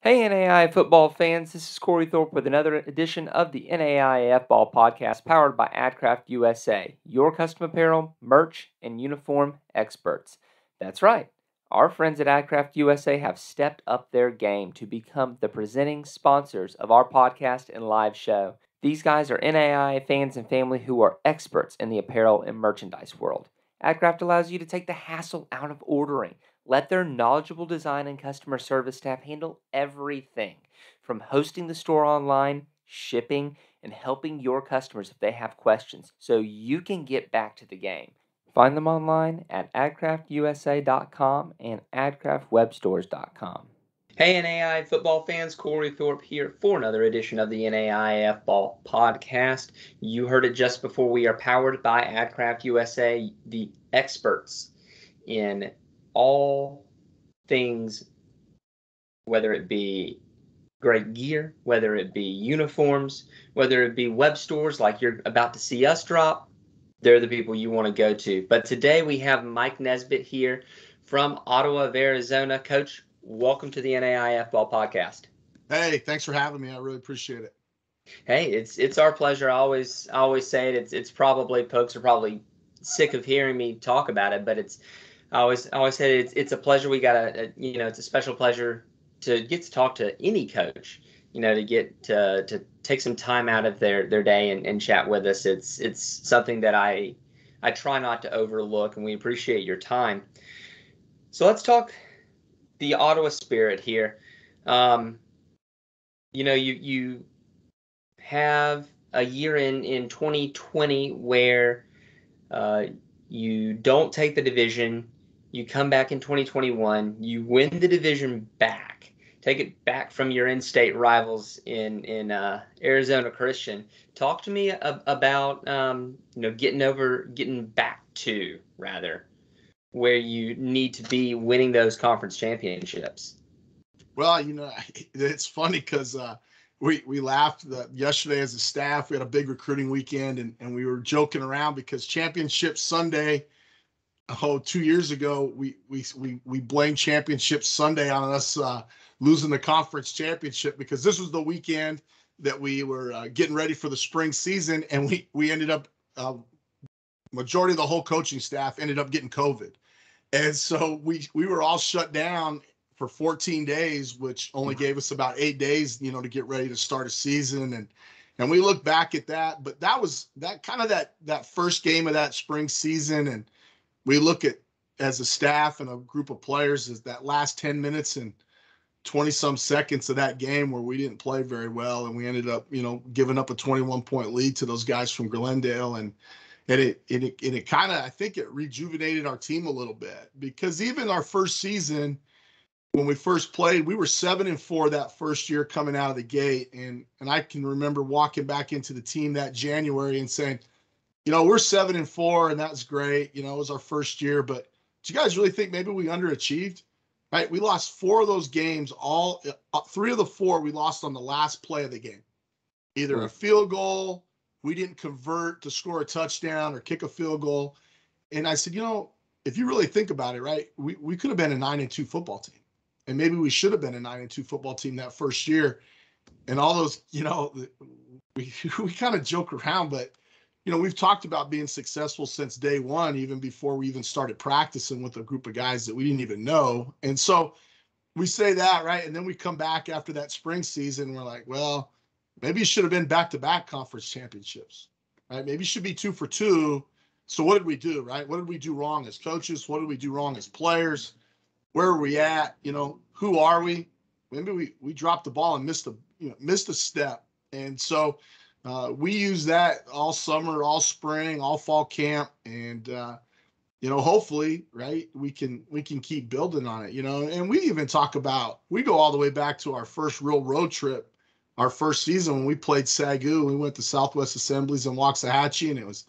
Hey, NAI football fans, this is Cory with another edition of the NAI F-Ball podcast powered by AdCraft USA, your custom apparel, merch, and uniform experts. That's right, our friends at AdCraft USA have stepped up their game to become the presenting sponsors of our podcast and live show. These guys are NAI fans and family who are experts in the apparel and merchandise world. AdCraft allows you to take the hassle out of ordering. Let their knowledgeable design and customer service staff handle everything from hosting the store online, shipping, and helping your customers if they have questions so you can get back to the game. Find them online at adcraftusa.com and adcraftwebstores.com. Hey, NAI football fans, Cory Thorpe here for another edition of the NAI F-Ball podcast. You heard it just before. We are powered by AdCraft USA, the experts in all things, whether it be great gear, whether it be uniforms, whether it be web stores like you're about to see us drop. They're the people you want to go to. But today we have Mike Nesbitt here from Ottawa of Arizona. Coach, welcome to the NAIF Ball podcast. Hey, thanks for having me. I really appreciate it. Hey, it's our pleasure. I always say it. It's probably folks are probably sick of hearing me talk about it, but I always say it's a pleasure. We got it's a special pleasure to get to talk to any coach, to get to take some time out of their day and chat with us. It's something that I try not to overlook, and we appreciate your time. So let's talk the Ottawa Spirit here. You have a year in 2020 where you don't take the division. You come back in 2021, you win the division back, take it back from your in-state rivals in Arizona Christian. Talk to me about getting back to where you need to be winning those conference championships. Well, it's funny because we laughed yesterday as a staff. We had a big recruiting weekend, and we were joking around because Championship Sunday. 2 years ago, we blamed Championship Sunday on us losing the conference championship because this was the weekend that we were getting ready for the spring season, and we ended up majority of the whole coaching staff ended up getting COVID, and so we were all shut down for 14 days, which only gave us about 8 days, to get ready to start a season, and we look back at that, but that was that first game of that spring season, and we look at as a staff and a group of players as that last 10 minutes and 20-some seconds of that game where we didn't play very well, and we ended up, giving up a 21-point lead to those guys from Glendale, and it kind of, I think it rejuvenated our team a little bit because even our first season when we first played, we were 7-4 that first year coming out of the gate, and I can remember walking back into the team that January and saying, we're 7-4, and that's great. It was our first year, but do you guys really think maybe we underachieved? Right? We lost 4 of those games. 3 of the 4 we lost on the last play of the game. Either a field goal, we didn't convert to score a touchdown, or kick a field goal. And I said, if you really think about it, right, we could have been a 9-2 football team, and maybe we should have been a 9-2 football team that first year. And all those, we kind of joke around, but we've talked about being successful since day one, even before we even started practicing with a group of guys that we didn't even know. And so we say that, right? And then we come back after that spring season, and we're like, well, maybe it should have been back-to-back conference championships, right? Maybe it should be 2 for 2. So what did we do, right? What did we do wrong as coaches? What did we do wrong as players? Where are we at? Who are we? Maybe we dropped the ball and missed a step. And so we use that all summer, all spring, all fall camp, and hopefully, right, we can keep building on it. And we even talk about, we go all the way back to our first real road trip, our first season when we played Sagu. We went to Southwest Assemblies in Waxahachie, and it was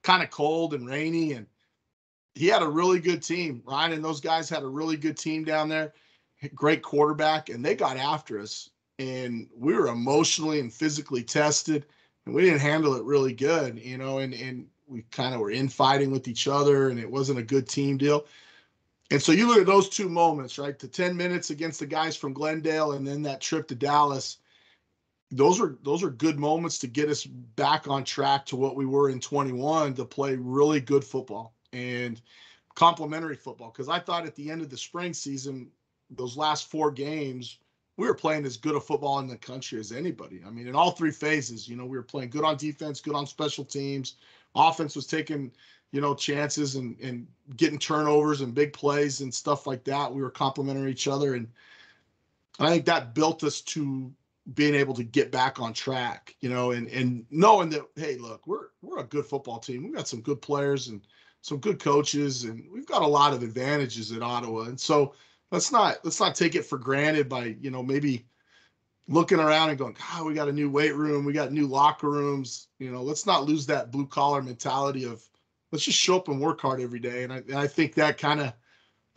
kind of cold and rainy, and he had a really good team. Ryan and those guys had a really good team down there, great quarterback, and they got after us, and we were emotionally and physically tested. And we didn't handle it really good, and we kind of were infighting with each other, and it wasn't a good team deal. And so you look at those two moments, right? The 10 minutes against the guys from Glendale and then that trip to Dallas. Those are good moments to get us back on track to what we were in 21 to play really good football and complementary football. Because I thought at the end of the spring season, those last 4 games, we were playing as good a football in the country as anybody. I mean, in all 3 phases, we were playing good on defense, good on special teams. Offense was taking, chances and getting turnovers and big plays and stuff like that. We were complementing each other. And I think that built us to being able to get back on track, and knowing that, hey, look, we're a good football team. We've got some good players and some good coaches, and we've got a lot of advantages at Ottawa. And so let's not take it for granted by, maybe looking around and going, God, we got a new weight room, we got new locker rooms. Let's not lose that blue collar mentality of let's just show up and work hard every day. And I think that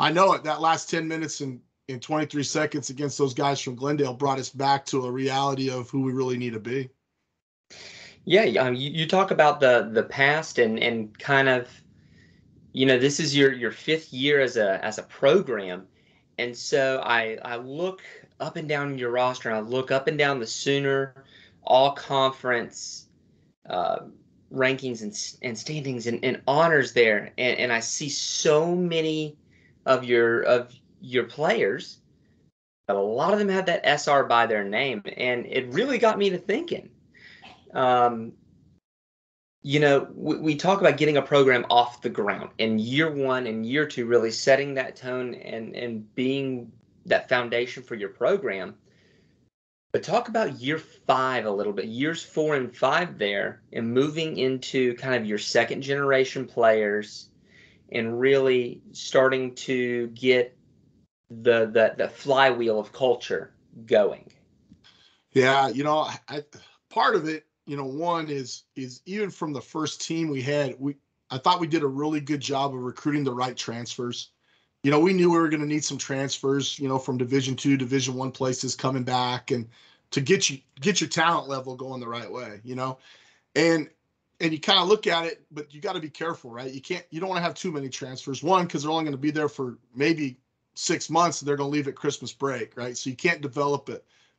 I know it, that last 10 minutes in 23 seconds against those guys from Glendale brought us back to a reality of who we really need to be. Yeah, you talk about the past and kind of, this is your 5th year as a program, and so I look up and down your roster, and I look up and down the Sooner all conference rankings and standings and honors there, and I see so many of your players, but a lot of them have that SR by their name, and it really got me to thinking. We talk about getting a program off the ground in year 1 and year 2, really setting that tone and being that foundation for your program. But talk about year 5 a little bit, years 4 and 5 there, and moving into kind of your second generation players and really starting to get the flywheel of culture going. Yeah, part of it, one is even from the first team we had, I thought we did a really good job of recruiting the right transfers. We knew we were going to need some transfers, from Division II, Division I places coming back, and to get your talent level going the right way, and you kind of look at it, but you got to be careful, right? You don't want to have too many transfers. One, because they're only going to be there for maybe 6 months, and they're going to leave at Christmas break, right? So you can't develop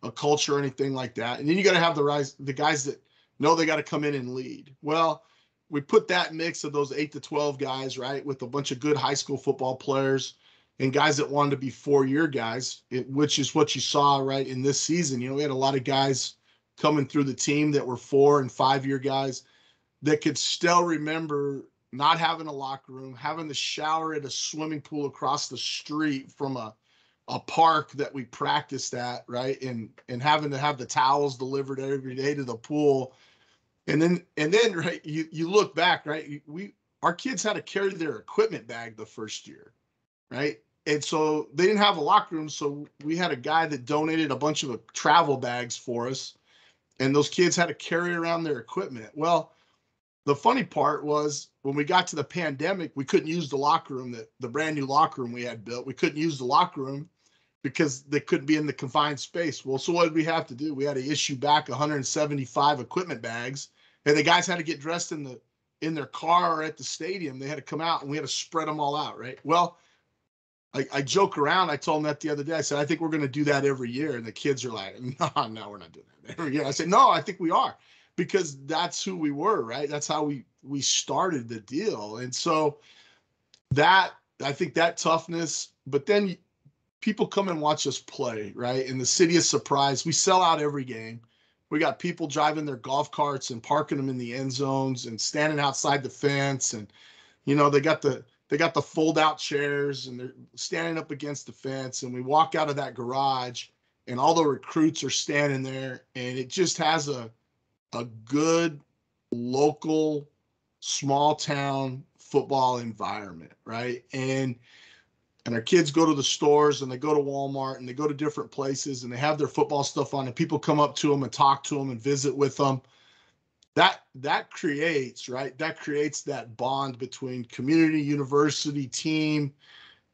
a culture or anything like that. And then you got to have the guys that know they got to come in and lead. Well, we put that mix of those 8 to 12 guys, right, with a bunch of good high school football players and guys that wanted to be 4-year guys, which is what you saw, right, in this season. We had a lot of guys coming through the team that were 4 and 5-year guys that could still remember not having a locker room, having to shower at a swimming pool across the street from a park that we practiced at, right? And having to have the towels delivered every day to the pool. And then right, you look back, right? Our kids had to carry their equipment bag the first year, right? And so they didn't have a locker room, so we had a guy that donated a bunch of travel bags for us, and those kids had to carry around their equipment. Well, the funny part was when we got to the pandemic, we couldn't use the locker room, the brand new locker room we had built. We couldn't use the locker room because they couldn't be in the confined space. Well, so what did we have to do? We had to issue back 175 equipment bags, and the guys had to get dressed in their car or at the stadium. They had to come out, and we had to spread them all out, right? Well, I joke around. I told them that the other day. I said, I think we're going to do that every year. And the kids are like, no, we're not doing that every year. I said, no, I think we are, because that's who we were, right? That's how we started the deal. And so I think that toughness, but then people come and watch us play, right? In the city of surprise, we sell out every game. We got people driving their golf carts and parking them in the end zones and standing outside the fence. And, they got the fold out chairs and they're standing up against the fence. And we walk out of that garage and all the recruits are standing there, and it just has a good local small town football environment, right? And our kids go to the stores and they go to Walmart and they go to different places and they have their football stuff on, and people come up to them and talk to them and visit with them. That creates, right? That creates that bond between community, university, team,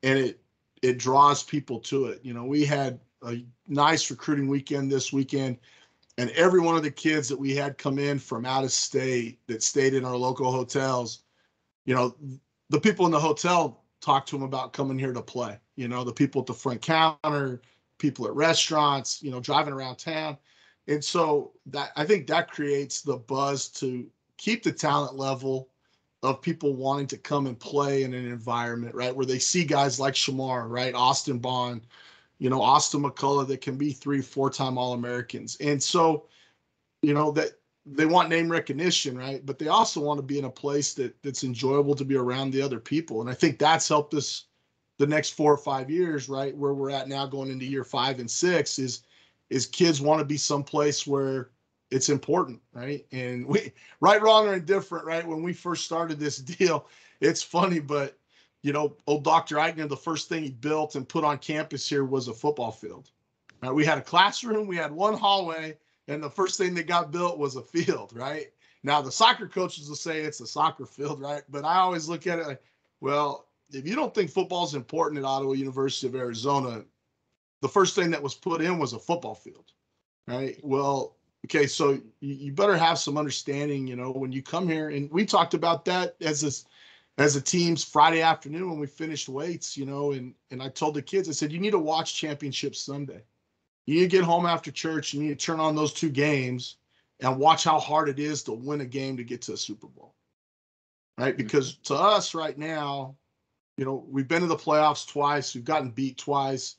and it draws people to it. We had a nice recruiting weekend this weekend, and every one of the kids that we had come in from out of state that stayed in our local hotels, the people in the hotel talk to them about coming here to play. The people at the front counter, people at restaurants, driving around town. And so I think that creates the buzz to keep the talent level of people wanting to come and play in an environment, right, where they see guys like Shamar, right, Austin Bond, Austin McCullough that can be 3-4-time All-Americans. And so, that they want name recognition, right? But they also want to be in a place that's enjoyable to be around the other people. And I think that's helped us the next 4 or 5 years, right, where we're at now going into year 5 and 6 is kids want to be someplace where it's important, right? And we, right, wrong, or indifferent, right? When we first started this deal, it's funny, but old Dr. Eichner, the first thing he built and put on campus here was a football field. Right? We had a classroom, we had one hallway, and the first thing that got built was a field, right? Now the soccer coaches will say it's a soccer field, right? But I always look at it like, well, if you don't think football is important at Ottawa University of Arizona, the first thing that was put in was a football field, right? Well, okay, so you better have some understanding, when you come here. And we talked about that as a team's Friday afternoon when we finished weights, and I told the kids, I said, you need to watch Championship Sunday. You need to get home after church. You need to turn on those 2 games and watch how hard it is to win a game to get to a Super Bowl, right? Because to us right now, we've been to the playoffs twice. We've gotten beat twice.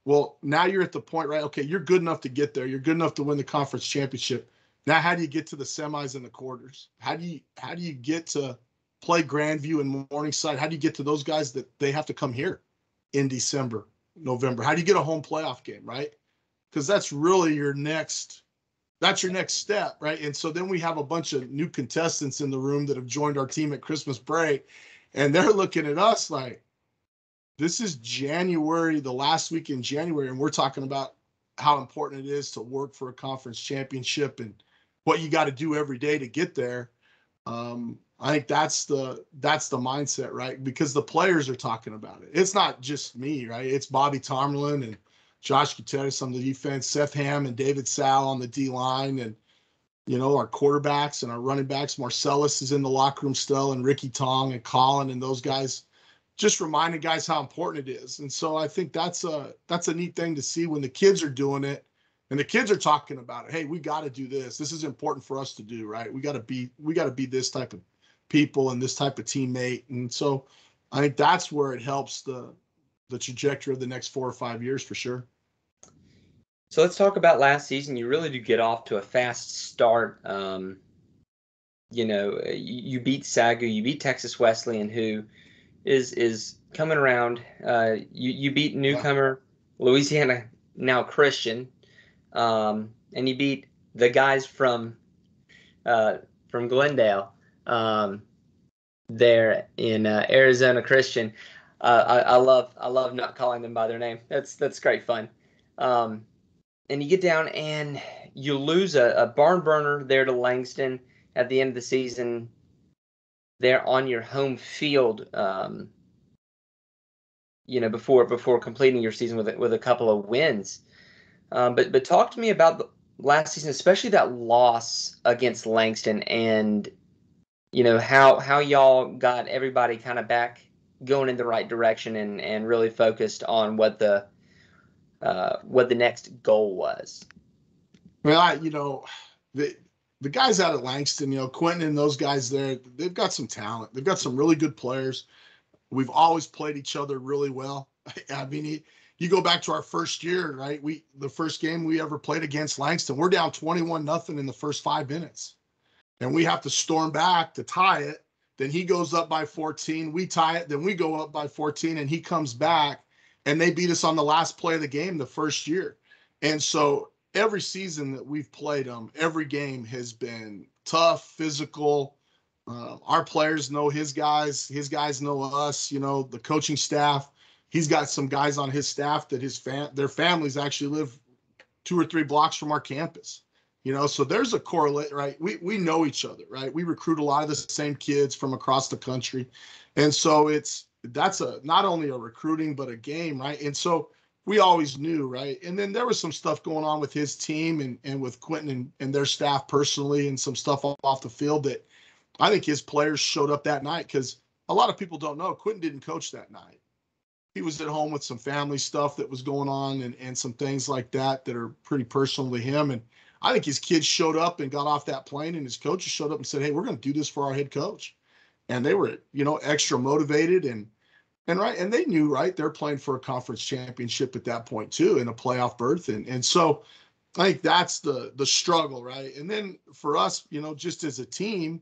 Well, now you're at the point, right? Okay, you're good enough to get there. You're good enough to win the conference championship. Now, how do you get to the semis and the quarters? How do you get to play Grandview and Morningside? How do you get to those guys that they have to come here in December, November? How do you get a home playoff game, right? Because that's really your next step, right? And so then we have a bunch of new contestants in the room that have joined our team at Christmas break, and they're looking at us like, this is January, the last week in January, and we're talking about how important it is to work for a conference championship and what you got to do every day to get there. I think that's the mindset, right? Because the players are talking about it. It's not just me, right? It's Bobby Tomlin and Josh Gutierrez on the defense, Seth Ham and David Sal on the D-line, and, our quarterbacks and our running backs. Marcellus is in the locker room still, and Ricky Tong and Colin and those guys, just reminding guys how important it is. And so I think that's a neat thing to see when the kids are doing it and the kids are talking about it. Hey, we got to do this. This is important for us to do, right? We got to be this type of people and this type of teammate. And so I think that's where it helps the trajectory of the next 4 or 5 years for sure. So let's talk about last season. You really do get off to a fast start. You beat Sagu, you beat Texas Wesleyan, who is coming around. You beat newcomer Louisiana now Christian, and you beat the guys from Glendale there in Arizona Christian. I love not calling them by their name. That's great fun. And you get down and you lose a barn burner there to Langston at the end of the season. There on your home field, before completing your season with a couple of wins. But talk to me about the last season, especially that loss against Langston, and how y'all got everybody kind of back going in the right direction and really focused on what the next goal was. Well, the guys out at Langston, Quentin and those guys there, they've got some talent. They've got some really good players. We've always played each other really well. I mean, you go back to our first year, right? The first game we ever played against Langston, we're down 21-0 in the first 5 minutes. And we have to storm back to tie it. Then he goes up by 14. We tie it. Then we go up by 14, and he comes back, and they beat us on the last play of the game the first year. And so every season that we've played them, every game has been tough, physical. Our players know his guys know us, the coaching staff. He's got some guys on his staff that their families actually live 2 or 3 blocks from our campus. So there's a correlate, right? We know each other, right? We recruit a lot of the same kids from across the country. And so that's not only a recruiting, but a game, right? And so we always knew, right? And then there was some stuff going on with his team and with Quentin and their staff personally, and some stuff off the field that I think his players showed up that night, because a lot of people don't know, Quentin didn't coach that night. He was at home with some family stuff that was going on and some things like that that are pretty personal to him. And I think his kids showed up and got off that plane, and his coaches showed up and said, hey, we're going to do this for our head coach. And they were, extra motivated and right. And they knew, right, they're playing for a conference championship at that point too, in a playoff berth. And so I think that's the struggle, right? And then for us, just as a team,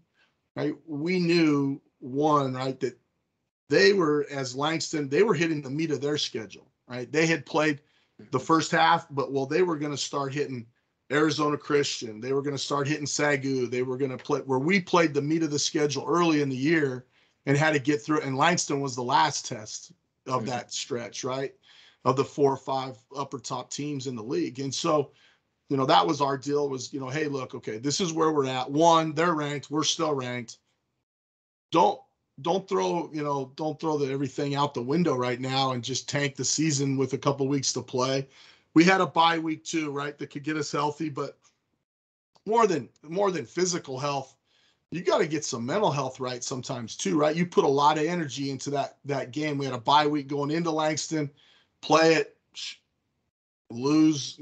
right, we knew one, right, that they were, as Langston, they were hitting the meat of their schedule, right? They had played the first half, but they were going to start hitting Arizona Christian. They were going to start hitting Sagu. They were going to play where we played the meat of the schedule early in the year and had to get through it. And Langston was the last test of that stretch, right? Of the 4 or 5 upper top teams in the league. And so, that was our deal was, hey, look, okay, this is where we're at. One, they're ranked. We're still ranked. Don't throw everything out the window right now and just tank the season with a couple weeks to play. We had a bye week too, right? That could get us healthy, but more than physical health, you got to get some mental health right sometimes too, right? You put a lot of energy into that game. We had a bye week going into Langston, play it, lose,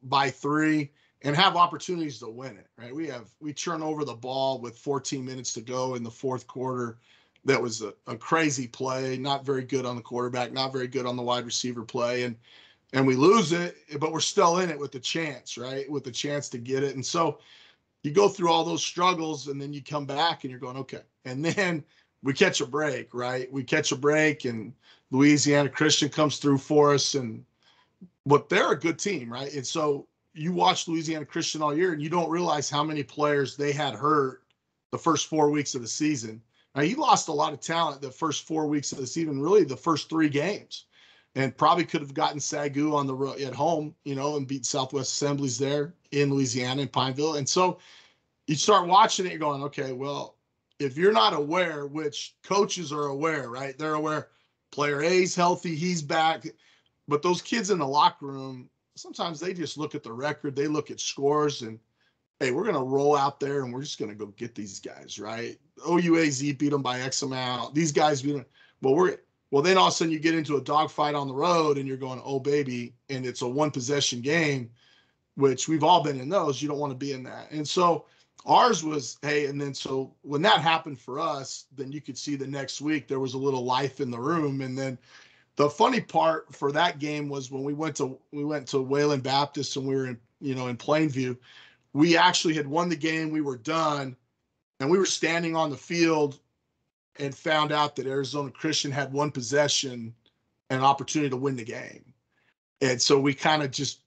by 3 and have opportunities to win it, right? We turn over the ball with 14 minutes to go in the fourth quarter. That was a crazy play, not very good on the quarterback, not very good on the wide receiver play. And we lose it, but we're still in it with the chance, right? With the chance to get it. And so you go through all those struggles and then you come back and you're going, okay. And then we catch a break, right? We catch a break and Louisiana Christian comes through for us. But they're a good team, right? And so you watch Louisiana Christian all year and you don't realize how many players they had hurt the first 4 weeks of the season. Now, he lost a lot of talent the first 4 weeks of the season, really the first 3 games, and probably could have gotten Sagu on the road at home, and beat Southwest Assemblies there in Louisiana in Pineville. And so you start watching it, you're going, okay, well, if you're not aware, which coaches are aware, right? They're aware player A's healthy, he's back. But those kids in the locker room, sometimes they just look at the record, they look at scores, and hey, we're going to roll out there and we're just going to go get these guys, right? OUAZ beat them by X amount. These guys beat them. Well, then all of a sudden you get into a dogfight on the road and you're going, oh, baby, and it's a one-possession game, which we've all been in those. You don't want to be in that. And so ours was, hey, and then so when that happened for us, then you could see the next week there was a little life in the room. And then the funny part for that game was when we went to Wayland Baptist and we were in Plainview. We actually had won the game. We were done, and we were standing on the field and found out that Arizona Christian had one possession and an opportunity to win the game. And so we kind of just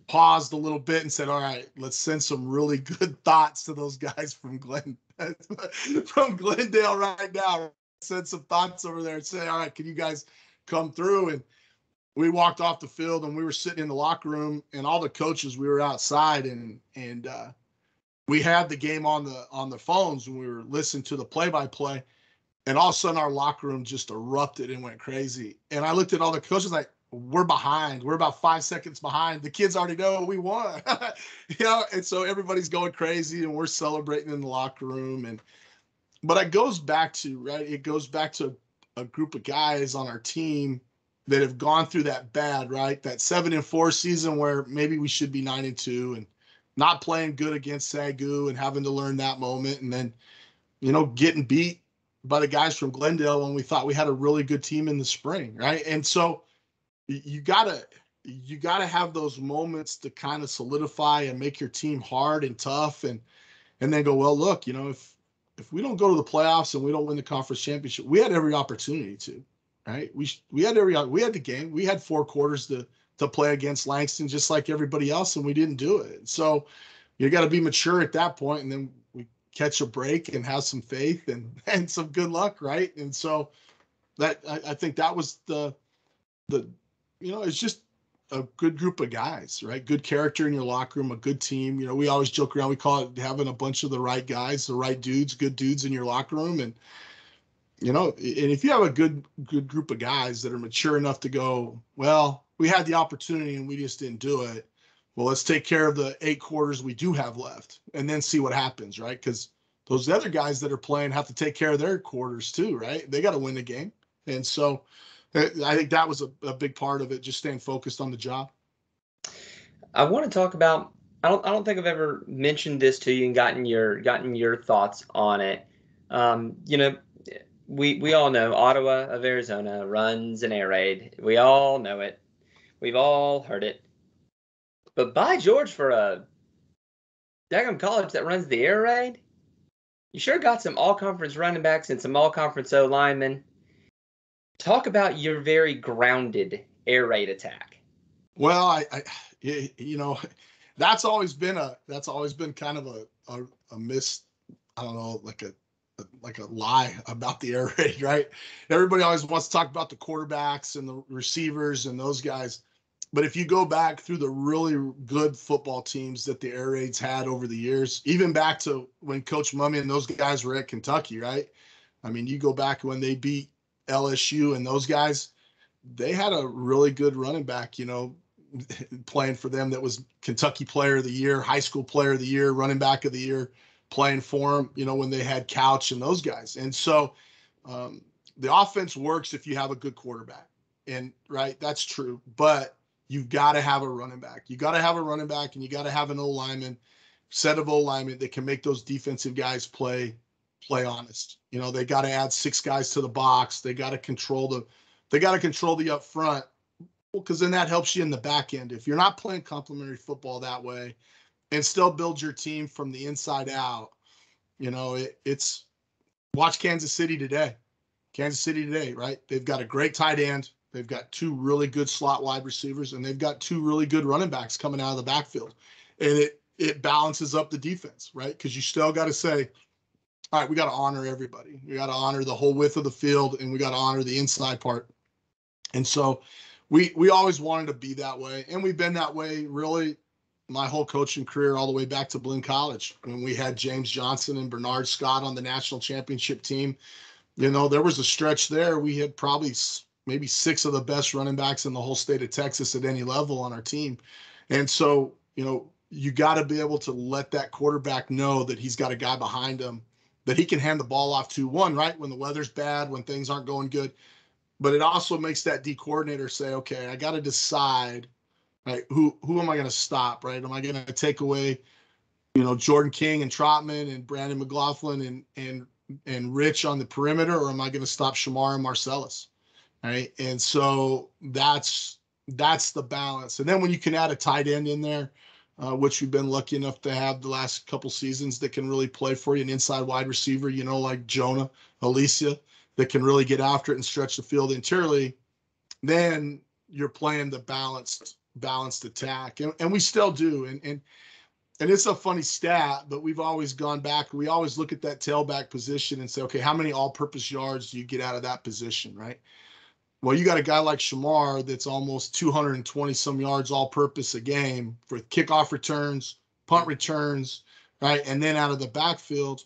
paused a little bit and said, all right, let's send some really good thoughts to those guys from Glendale right now. Send some thoughts over there and say, all right, can you guys come through? And we walked off the field and we were sitting in the locker room and all the coaches, we were outside and we had the game on the phones and we were listening to the play-by-play, and all of a sudden our locker room just erupted and went crazy. And I looked at all the coaches like, we're behind. We're about 5 seconds behind. The kids already know we won. And so everybody's going crazy and we're celebrating in the locker room. But it goes back to, right, it goes back to a group of guys on our team that have gone through that bad, right? That 7-4 season where maybe we should be 9-2 and not playing good against Sagu and having to learn that moment. And then, getting beat by the guys from Glendale when we thought we had a really good team in the spring, right? And so you gotta have those moments to kind of solidify and make your team hard and tough and then go, well, look, if we don't go to the playoffs and we don't win the conference championship, we had every opportunity to. Right, we had the game. We had 4 quarters to play against Langston, just like everybody else, and we didn't do it. So you got to be mature at that point, and then we catch a break and have some faith and some good luck, right? And so that I think that was the it's just a good group of guys, right? Good character in your locker room, a good team. We always joke around. We call it having a bunch of the right guys, the right dudes, good dudes in your locker room, and and if you have a good group of guys that are mature enough to go, well, we had the opportunity and we just didn't do it. Well, let's take care of the 8 quarters we do have left and then see what happens, right? Because those other guys that are playing have to take care of their quarters too, right? They got to win the game. And so I think that was a big part of it, just staying focused on the job. I want to talk about. I don't think I've ever mentioned this to you and gotten your thoughts on it. You know, we all know Ottawa of Arizona runs an air raid. We all know it. We've all heard it. But by George, for a daggum college that runs the air raid, you sure got some all-conference running backs and some all-conference O linemen. Talk about your very grounded air raid attack. Well, that's always been kind of a miss. I don't know, like a lie about the air raid, right? Everybody always wants to talk about the quarterbacks and the receivers and those guys. But if you go back through the really good football teams that the air raids had over the years, even back to when Coach Mummy and those guys were at Kentucky, right? I mean, you go back when they beat LSU and those guys, they had a really good running back, playing for them that was Kentucky Player of the Year, high school Player of the Year, running back of the year, playing for them, when they had Couch and those guys. And so the offense works if you have a good quarterback. And, right, that's true. But you've got to have a running back. You got to have a running back, and you got to have an O-lineman, set of O-linemen that can make those defensive guys play honest. They got to add 6 guys to the box. They got to control the up front, because then that helps you in the back end. If you're not playing complementary football that way and still build your team from the inside out, it's watch Kansas City today. Right? They've got a great tight end. They've got 2 really good slot wide receivers, and they've got 2 really good running backs coming out of the backfield. And it balances up the defense, right? Because you still got to say, all right, we got to honor everybody. We got to honor the whole width of the field, and we got to honor the inside part. And so we always wanted to be that way, and we've been that way really my whole coaching career, all the way back to Blinn College, when we had James Johnson and Bernard Scott on the national championship team. There was a stretch there. We had probably maybe 6 of the best running backs in the whole state of Texas at any level on our team. And so, you got to be able to let that quarterback know that he's got a guy behind him that he can hand the ball off to, one, right, when the weather's bad, when things aren't going good. But it also makes that D coordinator say, okay, I got to decide, right, who am I going to stop, right? Am I going to take away, Jordan King and Trotman and Brandon McLaughlin and Rich on the perimeter, or am I going to stop Shamar and Marcellus, right? And so that's the balance. And then when you can add a tight end in there, which we've been lucky enough to have the last couple seasons, that can really play for you, an inside wide receiver, like Jonah, Alicia, that can really get after it and stretch the field interiorly, then you're playing the balanced attack. And we still do. And it's a funny stat, but we've always gone back. We always look at that tailback position and say, okay, how many all-purpose yards do you get out of that position, right? Well, you got a guy like Shamar that's almost 220-some yards all-purpose a game for kickoff returns, punt returns, right? And then out of the backfield,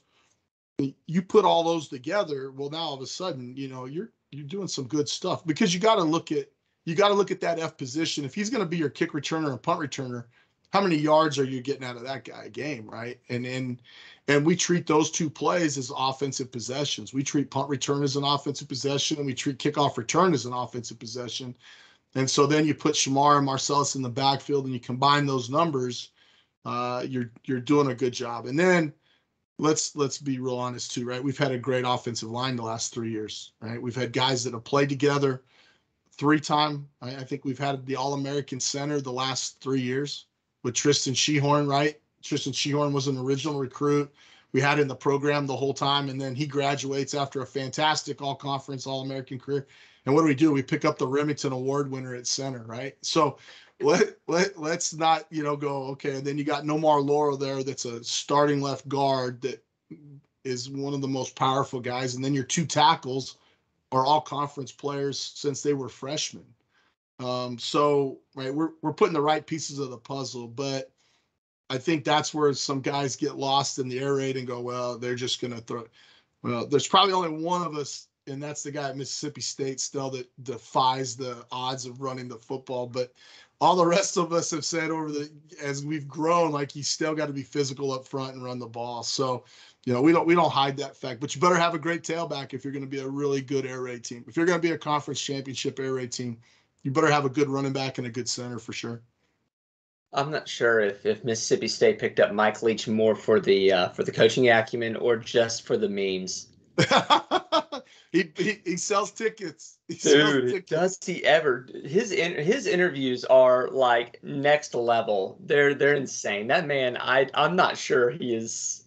you put all those together. Well, now all of a sudden, you're doing some good stuff, because you got to look at that F position. If he's going to be your kick returner and punt returner, how many yards are you getting out of that guy a game, right? And we treat those 2 plays as offensive possessions. We treat punt return as an offensive possession, and we treat kickoff return as an offensive possession. And so then you put Shamar and Marcellus in the backfield, and you combine those numbers, you're doing a good job. And then let's be real honest too, right? We've had a great offensive line the last 3 years, right? We've had guys that have played together 3-time. I think we've had the All-American center the last 3 years with Tristan Shehorn, right? Tristan Shehorn was an original recruit we had in the program the whole time, and then he graduates after a fantastic all-conference, All-American career. And what do? We pick up the Remington Award winner at center, right? So let's not, go, okay, and then you got Nomar Laurel there that's a starting left guard that is one of the most powerful guys, and then your 2 tackles are all conference players since they were freshmen. So, right, we're putting the right pieces of the puzzle, but I think that's where some guys get lost in the air raid and go, well, they're just going to throw. Well, there's probably only one of us, and that's the guy at Mississippi State still that defies the odds of running the football. But all the rest of us have said as we've grown, like you still got to be physical up front and run the ball. So, we don't hide that fact, but you better have a great tailback if you're going to be a really good air raid team. If you're going to be a conference championship air raid team, you better have a good running back and a good center for sure. I'm not sure if Mississippi State picked up Mike Leach more for the coaching acumen or just for the memes. He sells tickets. Dude, does he ever? His interviews are like next level. They're insane. That man, I'm not sure he is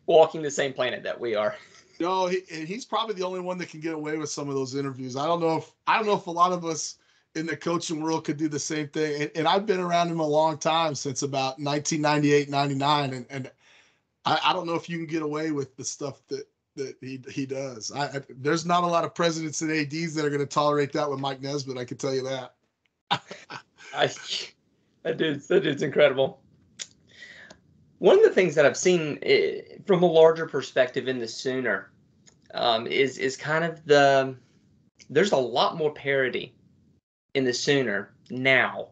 walking the same planet that we are. No, he's probably the only one that can get away with some of those interviews. I don't know if a lot of us in the coaching world could do the same thing. And I've been around him a long time, since about 1998, 99. And I don't know if you can get away with the stuff that he does. There's not a lot of presidents and ADs that are going to tolerate that with Mike Nesbitt. I can tell you that. That dude's incredible. One of the things that I've seen from a larger perspective in the Sooner is kind of there's a lot more parity in the Sooner now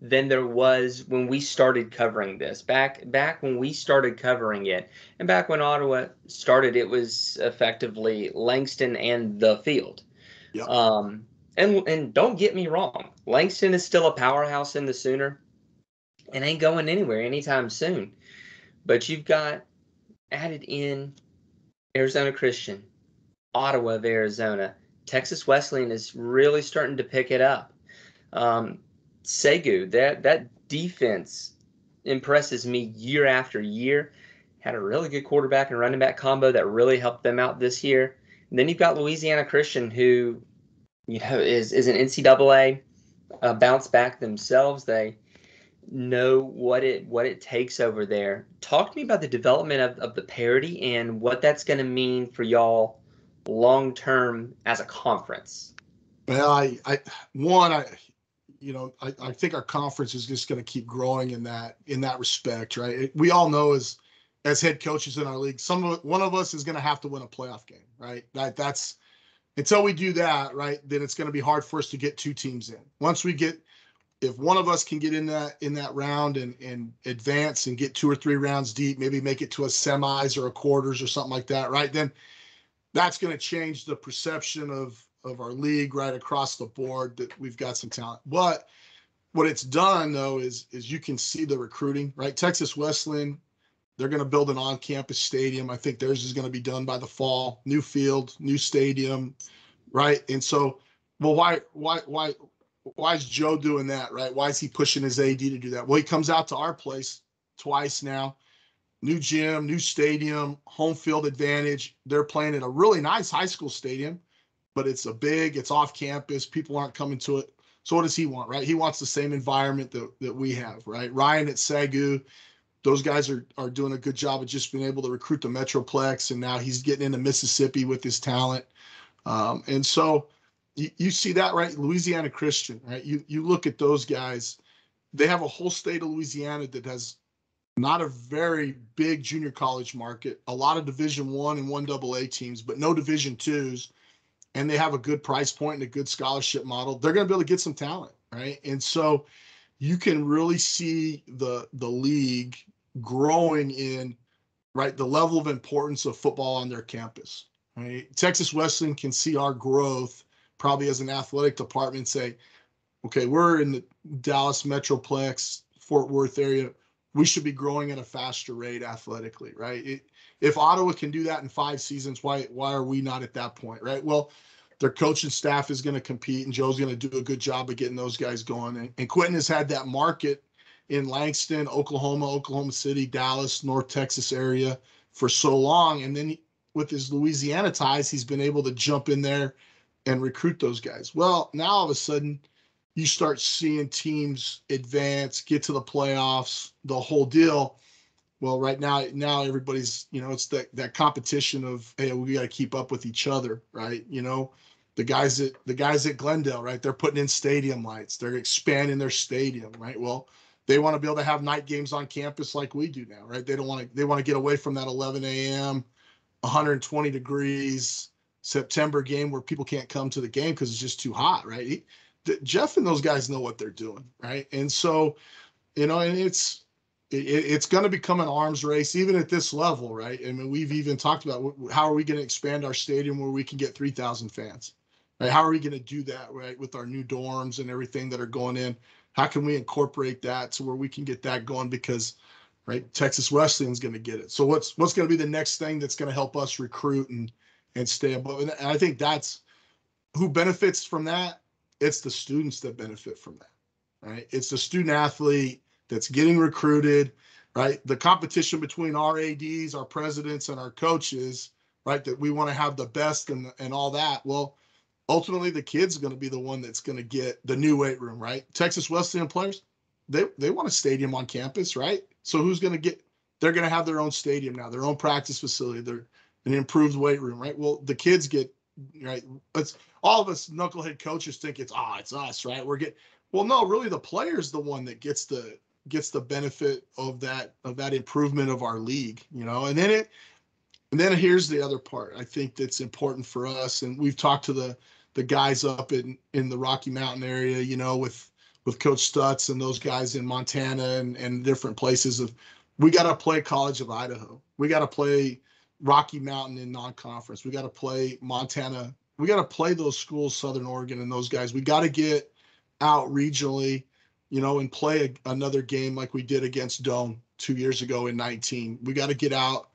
than there was when we started covering this. Back when we started covering it, and back when Ottawa started, it was effectively Langston and the field. Yep. And don't get me wrong, Langston is still a powerhouse in the Sooner and ain't going anywhere anytime soon. But you've got added in Arizona Christian, Ottawa of Arizona. Texas Wesleyan is really starting to pick it up. Segu, that defense impresses me year after year. Had a really good quarterback and running back combo that really helped them out this year. And then you've got Louisiana Christian, who is an NCAA bounce back themselves. They know what it takes over there. Talk to me about the development of the parity and what that's going to mean for y'all long term as a conference. Well, I think our conference is just going to keep growing in that respect, right? We all know as head coaches in our league, one of us is going to have to win a playoff game, right? That's until we do that, right? Then it's going to be hard for us to get two teams in. If one of us can get in that round and advance and get 2 or 3 rounds deep, maybe make it to a semis or a quarters or something like that, right? Then that's going to change the perception of our league right across the board, that we've got some talent. But what it's done, though, is you can see the recruiting, right? Texas Wesleyan, they're going to build an on-campus stadium. I think theirs is going to be done by the fall. New field, new stadium, right? And so, well, why is Joe doing that, right? Why is he pushing his AD to do that? Well, he comes out to our place twice now. New gym, new stadium, home field advantage. They're playing in a really nice high school stadium, but it's off campus. People aren't coming to it. So what does he want, right? He wants the same environment that we have, right? Ryan at Segu, those guys are doing a good job of just being able to recruit the Metroplex, and now he's getting into Mississippi with his talent. And so you see that, right? Louisiana Christian, right? You look at those guys, they have a whole state of Louisiana that has not a very big junior college market, a lot of Division I and 1AA teams, but no Division IIs. And they have a good price point and a good scholarship model. They're going to be able to get some talent, right? And so you can really see the league growing in, right, the level of importance of football on their campus, right? Texas Wesleyan can see our growth probably as an athletic department and say, okay, we're in the Dallas Metroplex, Fort Worth area. We should be growing at a faster rate athletically, right? If Ottawa can do that in 5 seasons, why are we not at that point, right? Well, their coaching staff is going to compete, and Joe's going to do a good job of getting those guys going. And Quentin has had that market in Langston, Oklahoma City, Dallas, North Texas area for so long. And then with his Louisiana ties, he's been able to jump in there and recruit those guys. Well, now all of a sudden, you start seeing teams advance, get to the playoffs, the whole deal. Well, right now everybody's, it's that competition of, hey, we got to keep up with each other, right? The guys at Glendale, right? They're putting in stadium lights. They're expanding their stadium, right? Well, they want to be able to have night games on campus like we do now, right? They want to get away from that 11 a.m., 120 degrees September game where people can't come to the game because it's just too hot, right? Jeff and those guys know what they're doing, right? And so, and it's going to become an arms race, even at this level, right? I mean, we've even talked about how are we going to expand our stadium where we can get 3,000 fans, right? How are we going to do that, right? With our new dorms and everything that are going in, how can we incorporate that to where we can get that going? Because, right, Texas Wesleyan's going to get it. So what's going to be the next thing that's going to help us recruit and stay above? And I think that's who benefits from that. It's the students that benefit from that, right? It's the student athlete that's getting recruited, right? The competition between our ADs, our presidents, and our coaches, right? That we want to have the best and all that. Well, ultimately, the kid's going to be the one that's going to get the new weight room, right? Texas Wesleyan players, they want a stadium on campus, right? So who's going to get? They're going to have their own stadium now, their own practice facility, they're an improved weight room, right? Well, the kids get, right. It's all of us knucklehead coaches think it's us, right? Well, no, really, the player's the one that gets the benefit of that improvement of our league, and then here's the other part I think that's important for us, and we've talked to the guys up in the Rocky Mountain area, with Coach Stutz and those guys in Montana and different places. We got to play College of Idaho. We got to play Rocky Mountain in non-conference. We got to play Montana. We got to play those schools, Southern Oregon and those guys. We got to get out regionally, and play another game like we did against Doane 2 years ago in 19. We got to get out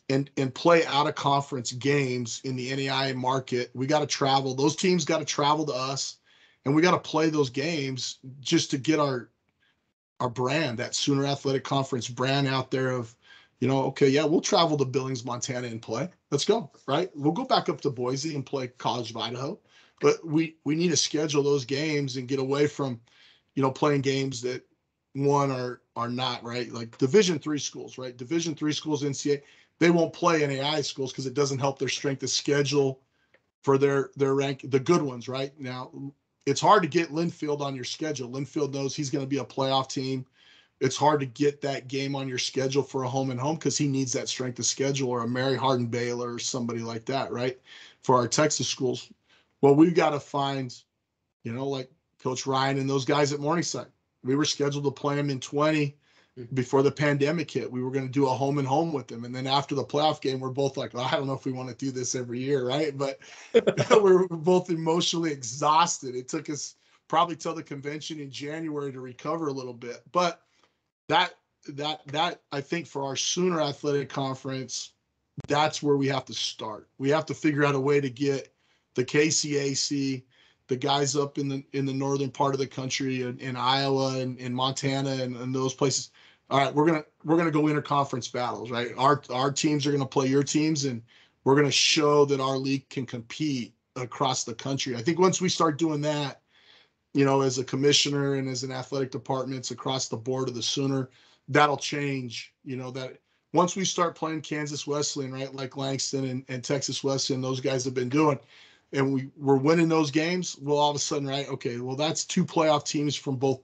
and play out of conference games in the NAIA market. We got to travel. Those teams got to travel to us, and we got to play those games just to get our brand, that Sooner Athletic Conference brand out there of, okay, yeah, we'll travel to Billings, Montana and play. Let's go, right? We'll go back up to Boise and play College of Idaho. But we need to schedule those games and get away from, playing games that are not, right? Like Division III schools, right? Division III schools, NCAA, they won't play NAIA schools because it doesn't help their strength of schedule for their rank, the good ones, right? Now, it's hard to get Linfield on your schedule. Linfield knows he's going to be a playoff team. It's hard to get that game on your schedule for a home and home because he needs that strength of schedule, or a Mary Hardin Baylor or somebody like that, right? For our Texas schools. Well, we've got to find, like Coach Ryan and those guys at Morningside. We were scheduled to play them in 20 before the pandemic hit. We were going to do a home and home with them. And then after the playoff game, we're both like, I don't know if we want to do this every year, right? But we're both emotionally exhausted. It took us probably till the convention in January to recover a little bit. But that I think for our Sooner Athletic Conference, that's where we have to start. We have to figure out a way to get the KCAC, the guys up in the northern part of the country, in Iowa and in Montana and those places. All right, we're gonna go interconference battles, right? Our teams are gonna play your teams, and we're gonna show that our league can compete across the country. I think once we start doing that, as a commissioner and as an athletic departments across the board of the Sooner, that'll change. That once we start playing Kansas Wesleyan, right, like Langston and Texas Wesleyan, those guys have been doing, and we're winning those games, well, all of a sudden, right, okay, well, that's two playoff teams from both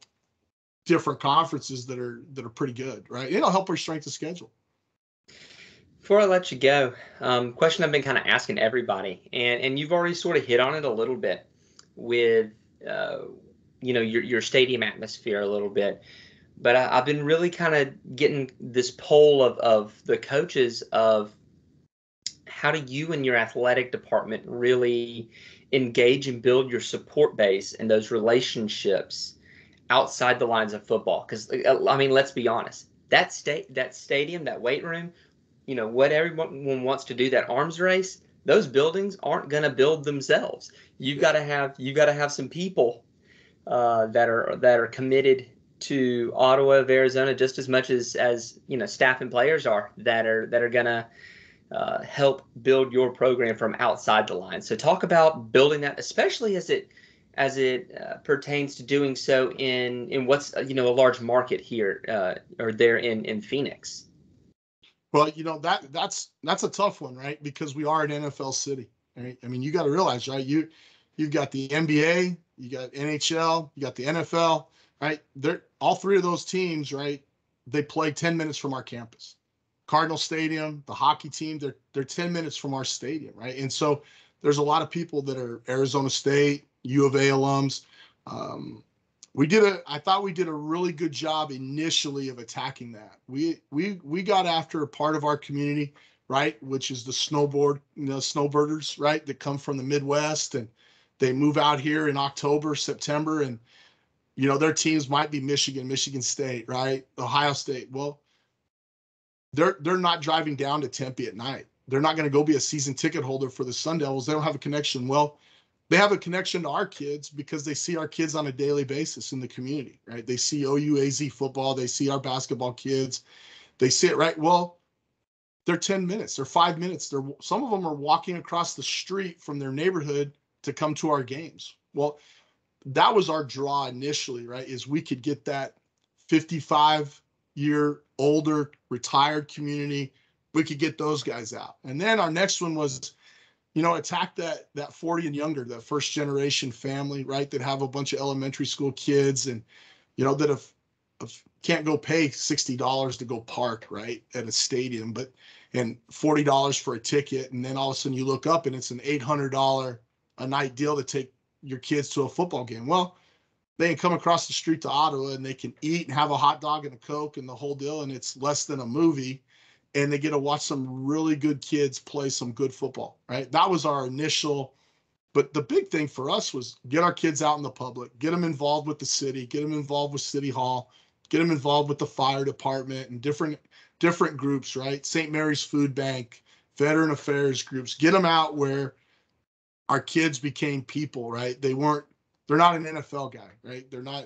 different conferences that are pretty good, right? It'll help our strength of schedule. Before I let you go, question I've been kind of asking everybody, and you've already sort of hit on it a little bit with your stadium atmosphere a little bit, but I've been really kind of getting this poll of the coaches of how do you and your athletic department really engage and build your support base and those relationships outside the lines of football? Because I mean, let's be honest, that stadium, that weight room, what everyone wants to do, that arms race, those buildings aren't going to build themselves. You've got to have some people that are committed to Ottawa of Arizona just as much as staff and players are that are going to help build your program from outside the line. So talk about building that, especially as it pertains to doing so in what's a large market here or there in Phoenix. Well, that's a tough one, right? Because we are an NFL city, right? I mean, you got to realize, right? You've got the NBA, you got NHL, you got the NFL, right? They're all three of those teams, right? They play 10 minutes from our campus. Cardinal Stadium, the hockey team, they're 10 minutes from our stadium, right? And so there's a lot of people that are Arizona State, U of A alums. I thought we did a really good job initially of attacking that. We got after a part of our community, right, which is the snowbirders, right, that come from the Midwest, and they move out here in October, September, and their teams might be Michigan, Michigan State, right, Ohio State. Well, they're not driving down to Tempe at night. They're not going to go be a season ticket holder for the Sun Devils. They don't have a connection. Well, they have a connection to our kids because they see our kids on a daily basis in the community, right? They see OUAZ football. They see our basketball kids. They see it, right? Well, they're 10 minutes. They're 5 minutes. Some of them are walking across the street from their neighborhood to come to our games. Well, that was our draw initially, right? Is we could get that 55-year older retired community. We could get those guys out. And then our next one was, attack that 40 and younger, that first generation family, right? That have a bunch of elementary school kids and, that have can't go pay $60 to go park, right, at a stadium, and $40 for a ticket. And then all of a sudden you look up and it's an $800 a night deal to take your kids to a football game. Well, they can come across the street to Ottawa and they can eat and have a hot dog and a Coke and the whole deal. And it's less than a movie. And they get to watch some really good kids play some good football, right? That was our initial, but the big thing for us was get our kids out in the public, get them involved with the city, get them involved with City Hall, get them involved with the fire department and different groups, right? St. Mary's Food Bank, Veteran Affairs groups, get them out where our kids became people, right? They're not an NFL guy, right? They're not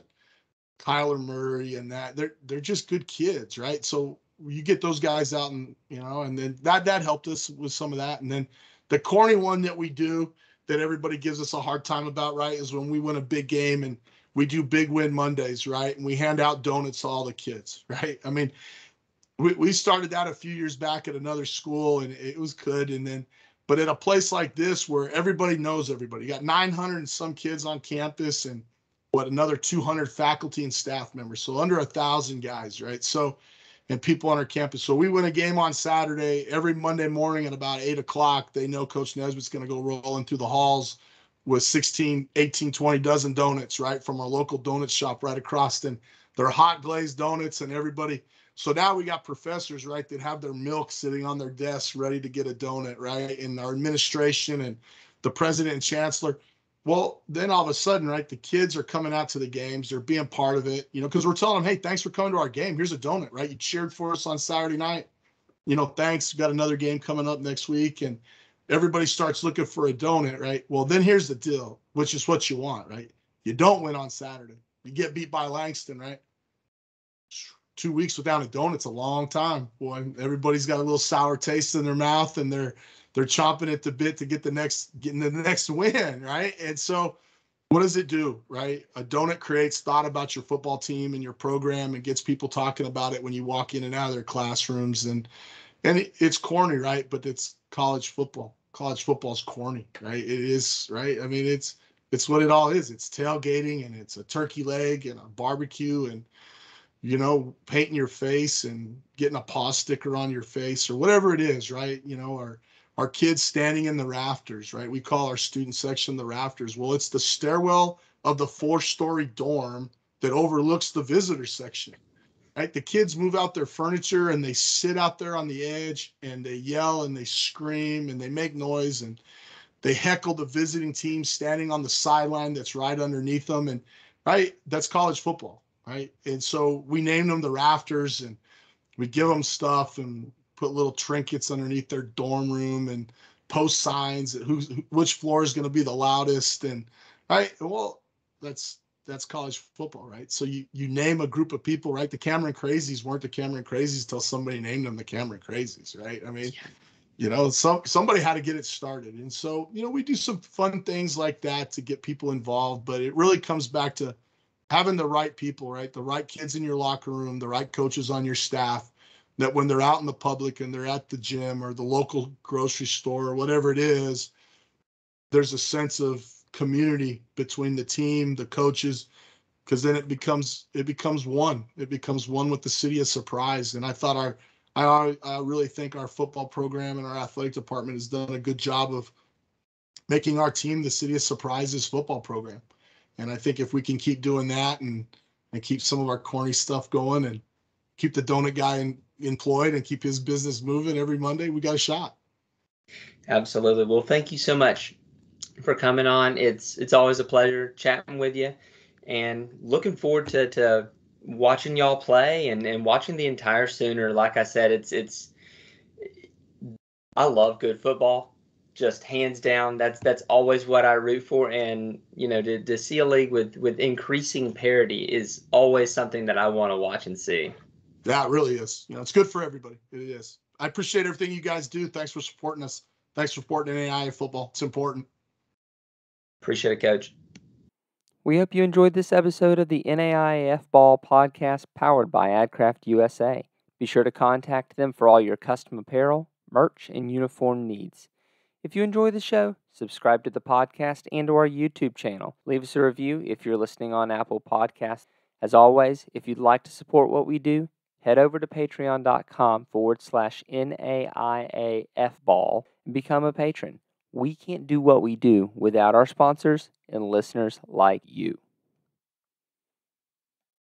Kyler Murray and that. They're just good kids, right? So you get those guys out and, and then that helped us with some of that. And then the corny one that we do that everybody gives us a hard time about, right, is when we win a big game and we do Big Win Mondays, right? And we hand out donuts to all the kids, right? I mean, we started that a few years back at another school and it was good. And then, but at a place like this where everybody knows everybody, you got 900 and some kids on campus and another 200 faculty and staff members. So under 1,000 guys, right? So, and people on our campus. So we win a game on Saturday. Every Monday morning at about 8 o'clock, they know Coach Nesbitt's going to go rolling through the halls with 16, 18, 20 dozen donuts, right, from our local donut shop right across. And they're hot glazed donuts and everybody. So now we got professors, right, that have their milk sitting on their desks ready to get a donut, right, and our administration and the president and chancellor. Well, then all of a sudden, right, the kids are coming out to the games. They're being part of it, because we're telling them, hey, thanks for coming to our game. Here's a donut, right? You cheered for us on Saturday night. Thanks. We've got another game coming up next week. And everybody starts looking for a donut, right? Well, then here's the deal, which is what you want, right? You don't win on Saturday. You get beat by Langston, right? 2 weeks without a donut's a long time. Boy, everybody's got a little sour taste in their mouth and they're chomping at the bit to getting the next win, right? And so what does it do, right? A donut creates thought about your football team and your program and gets people talking about it when you walk in and out of their classrooms. And it's corny, right? But it's college football. College football's corny, right? It is, right? I mean, it's what it all is. It's tailgating and it's a turkey leg and a barbecue and, painting your face and getting a paw sticker on your face or whatever it is, right? Our kids standing in the rafters, right? We call our student section the rafters. Well, it's the stairwell of the 4-story dorm that overlooks the visitor section, right? The kids move out their furniture and they sit out there on the edge and they yell and they scream and they make noise and they heckle the visiting team standing on the sideline that's right underneath them. And, right, that's college football, right? And so we named them the rafters and we give them stuff and put little trinkets underneath their dorm room and post signs that which floor is going to be the loudest. And right, well, that's college football, right? So you name a group of people, right? The Cameron Crazies weren't the Cameron Crazies until somebody named them the Cameron Crazies, right? I mean, somebody had to get it started. And so, we do some fun things like that to get people involved, but it really comes back to having the right people, right? The right kids in your locker room, the right coaches on your staff, that when they're out in the public and they're at the gym or the local grocery store or whatever it is, there's a sense of community between the team, the coaches, because then it becomes one. It becomes one with the city of Surprise. And I really think our football program and our athletic department has done a good job of making our team the city of Surprise's football program. And I think if we can keep doing that and keep some of our corny stuff going and keep the donut guy employed and keep his business moving every Monday, we got a shot. Absolutely. Well, thank you so much for coming on. It's always a pleasure chatting with you, and looking forward to watching y'all play and watching the entire Sooner. Like I said, it's I love good football, just hands down. That's always what I root for, and to see a league with increasing parity is always something that I want to watch and see. Yeah, it really is. It's good for everybody. It is. I appreciate everything you guys do. Thanks for supporting us. Thanks for supporting NAIA football. It's important. Appreciate it, Coach. We hope you enjoyed this episode of the NAIAF Ball podcast powered by AdCraft USA. Be sure to contact them for all your custom apparel, merch, and uniform needs. If you enjoy the show, subscribe to the podcast and to our YouTube channel. Leave us a review if you're listening on Apple Podcasts. As always, if you'd like to support what we do, head over to patreon.com/NAIAFball and become a patron. We can't do what we do without our sponsors and listeners like you.